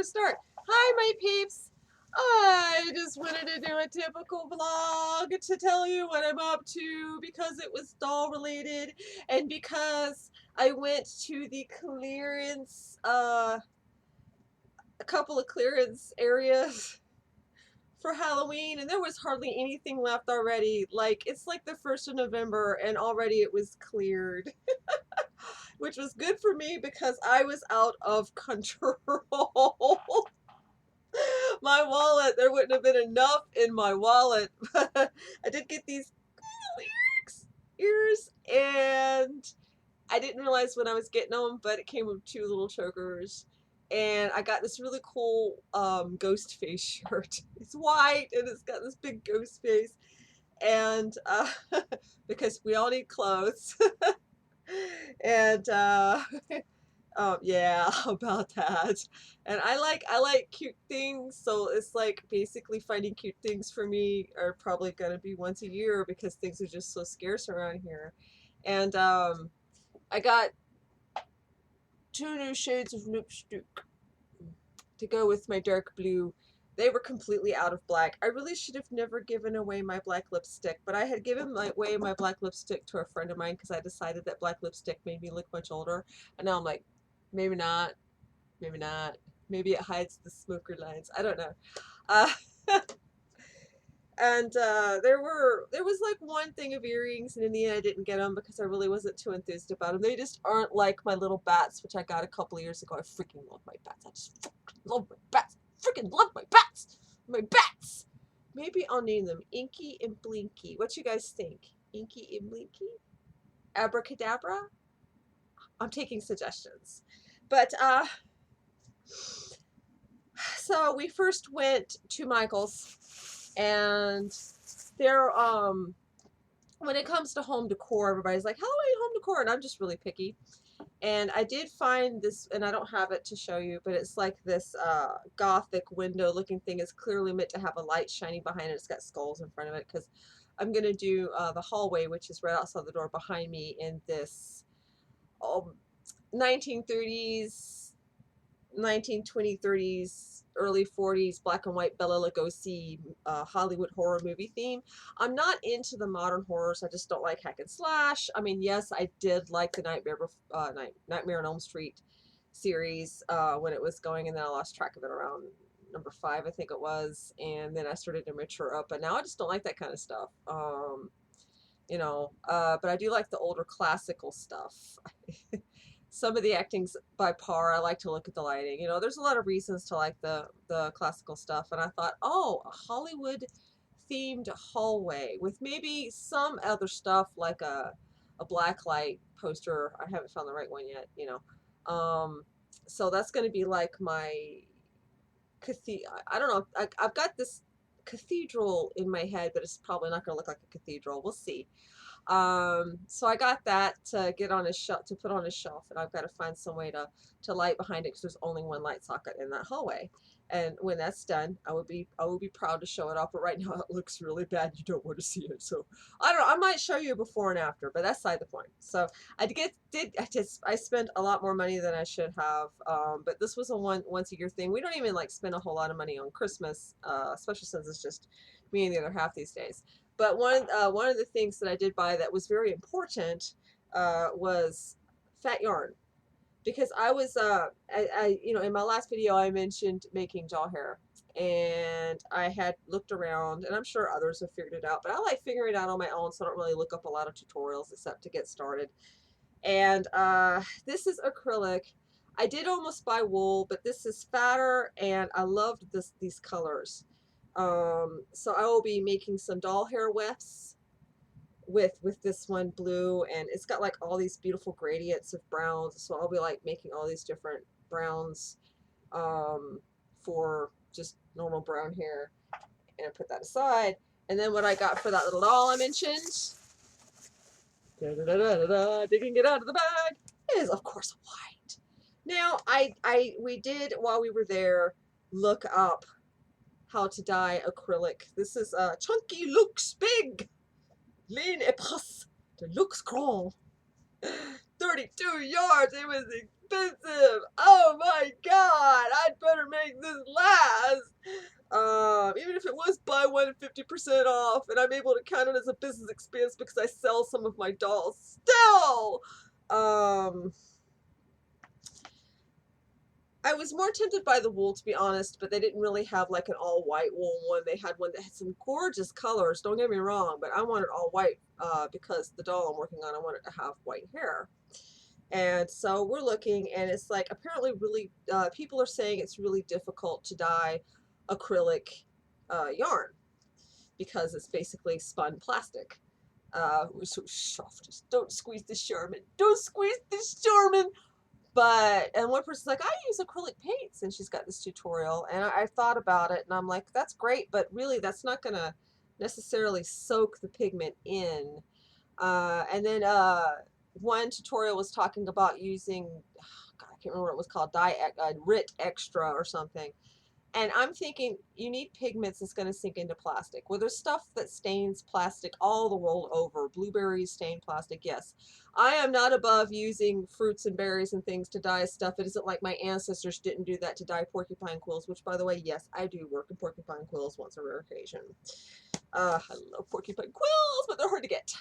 start. Hi, my peeps. I just wanted to do a typical vlog to tell you what I'm up to because it was doll related and because I went to the clearance, a couple of clearance areas for Halloween, and there was hardly anything left already. Like, it's like the 1st of November and already it was cleared. Which was good for me because I was out of control. My wallet, there wouldn't have been enough in my wallet. But I did get these ears, and I didn't realize when I was getting them, but it came with 2 little chokers. And I got this really cool ghost face shirt. It's white and it's got this big ghost face. And because we all need clothes. And yeah, about that. And I like cute things, so it's like basically finding cute things for me are probably gonna be once a year because things are just so scarce around here. And I got 2 new shades of lipstick to go with my dark blue. They were completely out of black. I really should have never given away my black lipstick, but I had given away my black lipstick to a friend of mine because I decided that black lipstick made me look much older. And now I'm like, maybe not, maybe not. Maybe it hides the smoker lines. I don't know. Uh, and there was like one thing of earrings, and in the end I didn't get them because I really wasn't too enthused about them. They just aren't like my little bats, which I got a couple of years ago. I freaking love my bats. I just freaking love my bats. Freaking love my bats. My bats. Maybe I'll name them Inky and Blinky. What you guys think? Inky and Blinky? Abracadabra? I'm taking suggestions. But so we first went to Michael's, and there when it comes to home decor, everybody's like, Halloween home decor, and I'm just really picky. And I did find this, and I don't have it to show you, but it's like this gothic window looking thing. Is clearly meant to have a light shining behind it. It's got skulls in front of it because I'm going to do the hallway, which is right outside the door behind me, in this 1930s, 1920s, 30s, early 40s black and white Bela Lugosi Hollywood horror movie theme. I'm not into the modern horrors. I just don't like hack and slash. I mean, yes, I did like the Nightmare on Elm Street series when it was going, and then I lost track of it around number 5, I think it was, and then I started to mature up. But now I just don't like that kind of stuff. But I do like the older classical stuff. Some of the acting's by par. I like to look at the lighting. There's a lot of reasons to like the classical stuff. And I thought, oh, a Hollywood themed hallway with maybe some other stuff like a black light poster. I haven't found the right one yet, So that's going to be like my cathedral. I don't know. I've got this cathedral in my head, but it's probably not going to look like a cathedral. We'll see. So I got that to get on a shelf, to put on a shelf, and I've got to find some way to light behind it because there's only one light socket in that hallway. And when that's done, I would be proud to show it off. But right now it looks really bad. You don't want to see it. So I don't know. I might show you before and after, but that's beside the point. So I spent a lot more money than I should have. But this was a once a year thing. We don't even like spend a whole lot of money on Christmas, especially since it's just me and the other half these days. But one of the things that I did buy that was very important was fat yarn, because I was in my last video I mentioned making doll hair, and I had looked around, and I'm sure others have figured it out, but I like figuring it out on my own, so I don't really look up a lot of tutorials except to get started. And this is acrylic. I did almost buy wool, but this is fatter, and I loved these colors. So I will be making some doll hair wefts with this one blue, and it's got like all these beautiful gradients of browns. So I'll be like making all these different browns for just normal brown hair, and put that aside. And then what I got for that little doll I mentioned, digging it out of the bag, is of course white. Now we did, while we were there, look up how to dye acrylic. This is Chunky Looks Big. Laine Epras de Looks Grand. 32 yards. It was expensive. Oh my God. I'd better make this last. Even if it was buy one and 50% off, and I'm able to count it as a business expense because I sell some of my dolls still. I was more tempted by the wool, to be honest, but they didn't really have like an all white wool one. They had one that had some gorgeous colors, don't get me wrong, but I wanted all white because the doll I'm working on, I wanted to have white hair. And so we're looking, and it's like apparently really, people are saying it's really difficult to dye acrylic yarn because it's basically spun plastic. We're so soft. Just don't squeeze the Charmin. Don't squeeze the Charmin. But, and one person's like, I use acrylic paints, and she's got this tutorial, and I thought about it, and I'm like, that's great, but really that's not going to necessarily soak the pigment in. And then one tutorial was talking about using, God, I can't remember what it was called, RIT Extra or something. And I'm thinking you need pigments that's going to sink into plastic. Well, there's stuff that stains plastic all the world over. Blueberries stain plastic, yes. I am not above using fruits and berries and things to dye stuff. It isn't like my ancestors didn't do that to dye porcupine quills, which, by the way, yes, I do work in porcupine quills once a rare occasion. I love porcupine quills, but they're hard to get.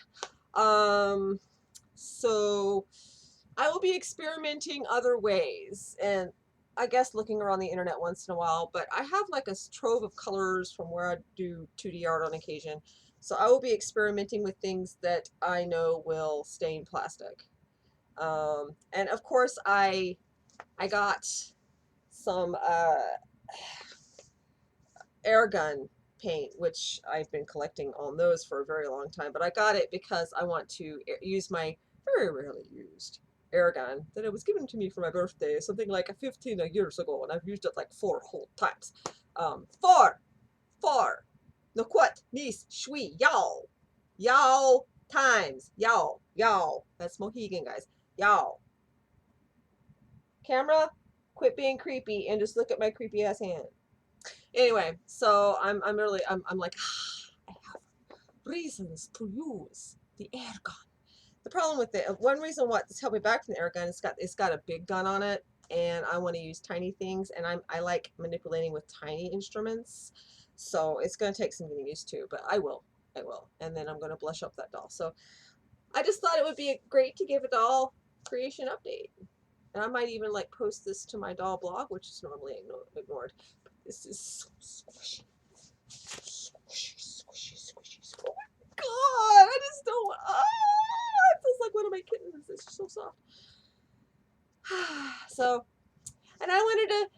So I will be experimenting other ways, and I guess looking around the internet once in a while, but I have like a trove of colors from where I do 2D art on occasion. So I will be experimenting with things that I know will stain plastic. And of course I got some air gun paint, which I've been collecting on those for a very long time, but I got it because I want to use my very rarely used air gun that it was given to me for my birthday something like 15 years ago, and I've used it like 4 whole times. Four no quat nis shui yao times yao, that's Mohegan, guys. Yao. Camera, quit being creepy and just look at my creepy ass hand. Anyway, so I'm like, I have reasons to use the air gun. The problem with it, one reason what's held me back from the air gun, it's got a big gun on it, and I want to use tiny things, and I like manipulating with tiny instruments, so it's going to take some getting used to, but I will, and then I'm going to blush up that doll. So I just thought it would be great to give a doll creation update, and I might even like post this to my doll blog, which is normally ignored. But this is so squishy. Squishy. Oh my God, I just don't. It feels like one of my kittens. It's so soft. So, and I wanted to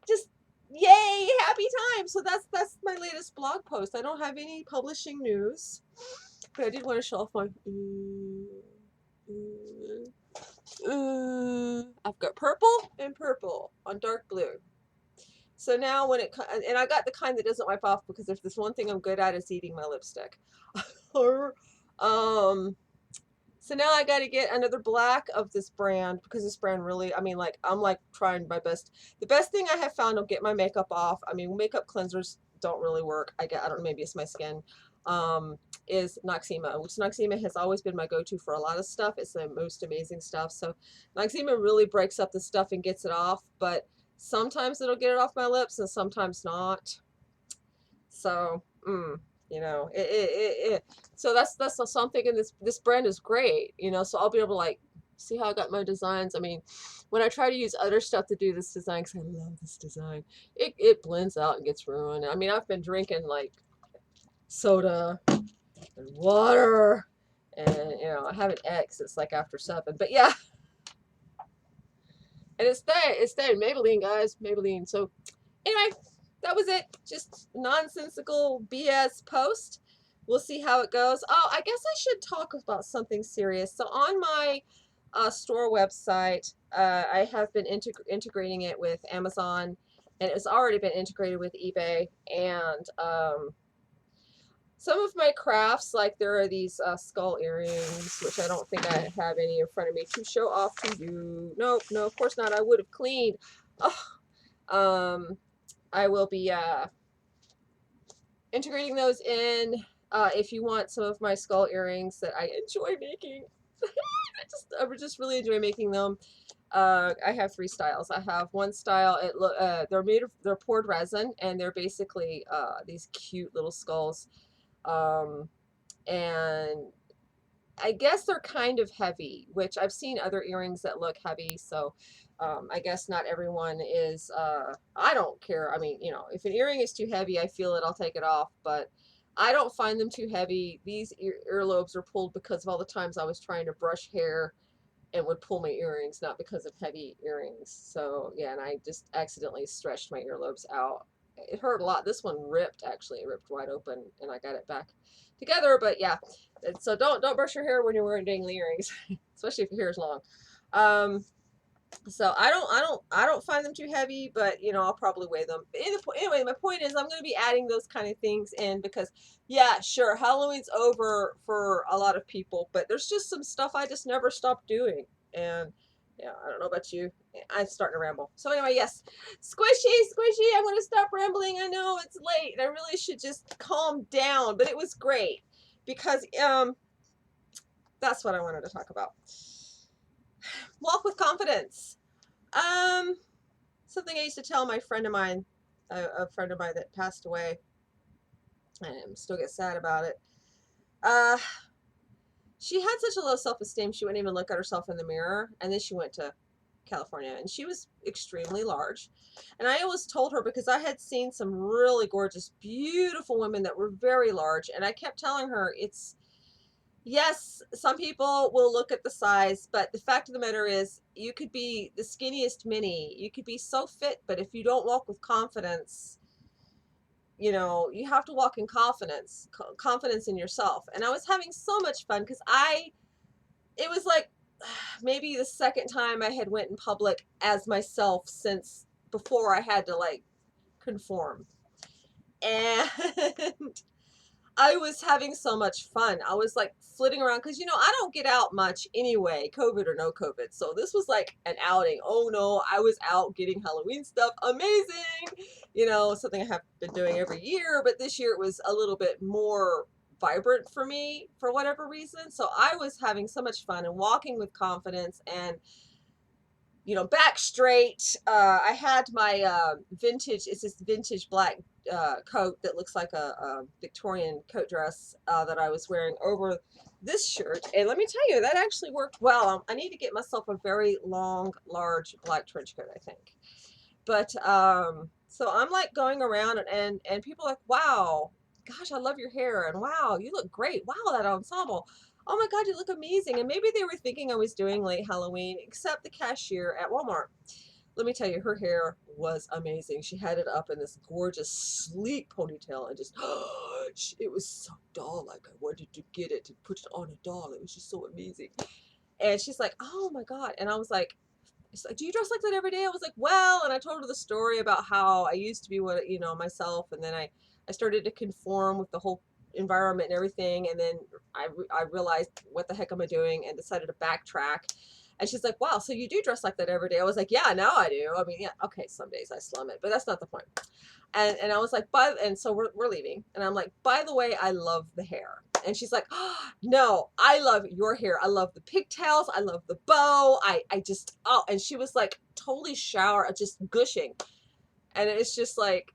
just, yay, happy time. So that's my latest blog post. I don't have any publishing news, but I did want to show off my. I've got purple and purple on dark blue. So now when it, and I got the kind that doesn't wipe off, because if there's one thing I'm good at is eating my lipstick. So now I got to get another black of this brand, because this brand really, I mean, like, I'm like trying my best. The best thing I have found will get my makeup off. I mean, makeup cleansers don't really work. I don't know, maybe it's my skin. Is Noxzema, which Noxzema has always been my go-to for a lot of stuff. It's the most amazing stuff. So Noxzema really breaks up the stuff and gets it off, but sometimes it'll get it off my lips and sometimes not. So, you know, so that's so I'm thinking this brand is great, you know, so I'll be able to like see how I got my designs. I mean, when I try to use other stuff to do this design, because I love this design, it blends out and gets ruined. I mean, I've been drinking like soda and water, and you know, I have an X. It's like after 7, but yeah, and it's staying Maybelline, guys, Maybelline. So anyway, that was it. Just nonsensical BS post. We'll see how it goes. Oh, I guess I should talk about something serious. So on my store website, I have been integrating it with Amazon, and it's already been integrated with eBay. And some of my crafts, like there are these skull earrings, which I don't think I have any in front of me to show off to you. Nope, no, of course not. I would have cleaned. Oh, I will be integrating those in if you want some of my skull earrings that I enjoy making. I just really enjoy making them. I have three styles. I have one style. They're poured resin, and they're basically these cute little skulls. Um, and I guess they're kind of heavy, which I've seen other earrings that look heavy. So I guess not everyone is. I don't care. I mean, you know, if an earring is too heavy, I feel it, I'll take it off. But I don't find them too heavy. These earlobes are pulled because of all the times I was trying to brush hair and would pull my earrings, not because of heavy earrings. So yeah, and I just accidentally stretched my earlobes out. It hurt a lot. This one ripped, actually. It ripped wide open, and I got it back together. But yeah, so don't brush your hair when you're wearing dangly earrings, especially if your hair is long. Um, so I don't find them too heavy, but you know, I'll probably weigh them. But anyway, my point is I'm going to be adding those kind of things in because yeah, sure, Halloween's over for a lot of people, but there's just some stuff I just never stopped doing. And yeah, I don't know about you. I'm starting to ramble. So anyway, yes, squishy, I'm going to stop rambling. I know it's late and I really should just calm down, but it was great because that's what I wanted to talk about. Walk with confidence. Um, Something I used to tell my friend of mine, a friend of mine that passed away, and still get sad about it. Uh, she had such a low self-esteem, she wouldn't even look at herself in the mirror. And then she went to California, and she was extremely large. And I always told her because I had seen some really gorgeous, beautiful women that were very large, and I kept telling her it's yes, some people will look at the size, but the fact of the matter is, you could be the skinniest mini. You could be so fit, but if you don't walk with confidence, you know, you have to walk in confidence, confidence in yourself. And I was having so much fun because it was like maybe the second time I had went in public as myself since before I had to like conform. And I was having so much fun. I was like flitting around because, you know, I don't get out much anyway, COVID or no COVID. So this was like an outing. Oh no, I was out getting Halloween stuff. Amazing. You know, something I have been doing every year, but this year it was a little bit more vibrant for me for whatever reason. So I was having so much fun and walking with confidence and you know, back straight. I had my vintage, it's this vintage black coat that looks like a Victorian coat dress that I was wearing over this shirt. And let me tell you, that actually worked well. I need to get myself a very long, large black trench coat, I think. But so I'm like going around and people are like, wow, gosh, I love your hair. And wow, you look great. Wow, that ensemble. Oh my God, you look amazing. And maybe they were thinking I was doing late Halloween, except the cashier at Walmart. Let me tell you, her hair was amazing. She had it up in this gorgeous, sleek ponytail and just, it was so doll like. I wanted to get it to put it on a doll. It was just so amazing. And she's like, oh my God. And I was like, she's like, do you dress like that every day? I was like, well, and I told her the story about how I used to be what, you know, myself. And then I started to conform with the whole environment and everything. And then I realized what the heck am I doing and decided to backtrack. And she's like, wow, so you do dress like that every day? I was like, yeah, now I do. I mean, yeah, okay, some days I slum it, but that's not the point. And I was like, and so we're leaving. And I'm like, by the way, I love the hair. And she's like, oh, no, I love your hair. I love the pigtails. I love the bow. I just, oh, and she was like totally just gushing. And it's just like,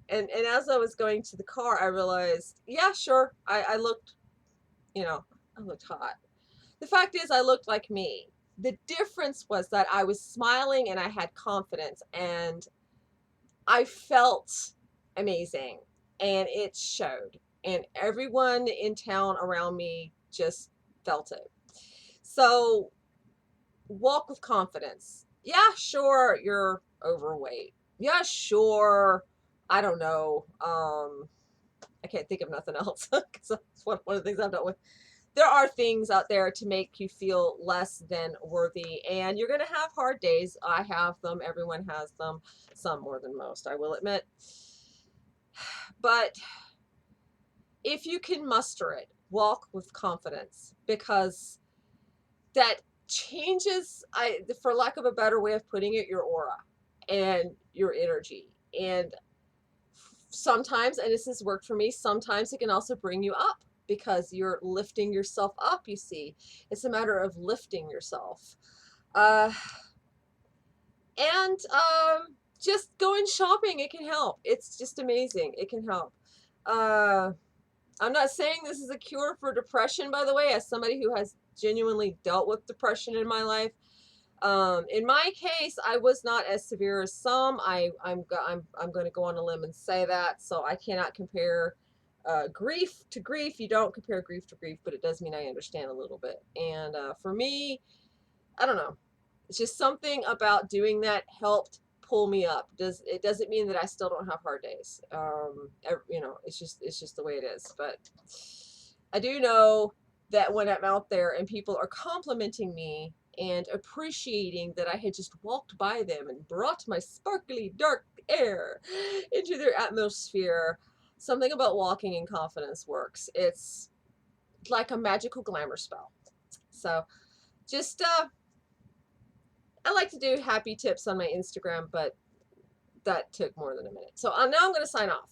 and as I was going to the car, I realized, yeah, sure. I looked, you know, I looked hot. The fact is I looked like me. The difference was that I was smiling and I had confidence and I felt amazing and it showed. And everyone in town around me just felt it. So walk with confidence. Yeah, sure, you're overweight. Yeah, sure. I don't know. I can't think of nothing else because that's one of the things I've dealt with. There are things out there to make you feel less than worthy, and you're going to have hard days. I have them. Everyone has them. Some more than most, I will admit. But if you can muster it, walk with confidence because that changes, for lack of a better way of putting it, your aura and your energy. And sometimes, and this has worked for me, sometimes it can also bring you up. because you're lifting yourself up, you see. It's a matter of lifting yourself. Uh, and just going shopping, it can help. It's just amazing. It can help. Uh, I'm not saying this is a cure for depression, by the way, as somebody who has genuinely dealt with depression in my life. In my case, I was not as severe as some. I'm going to go on a limb and say that. So I cannot compare grief to grief. You don't compare grief to grief, but it does mean I understand a little bit. And for me, I don't know. It's just something about doing that helped pull me up. It doesn't mean that I still don't have hard days. You know, it's just the way it is. But I do know that when I'm out there and people are complimenting me and appreciating that I had just walked by them and brought my sparkly dark air into their atmosphere, something about walking in confidence works. It's like a magical glamour spell. So just I like to do happy tips on my Instagram, but that took more than a minute. So now I'm going to sign off.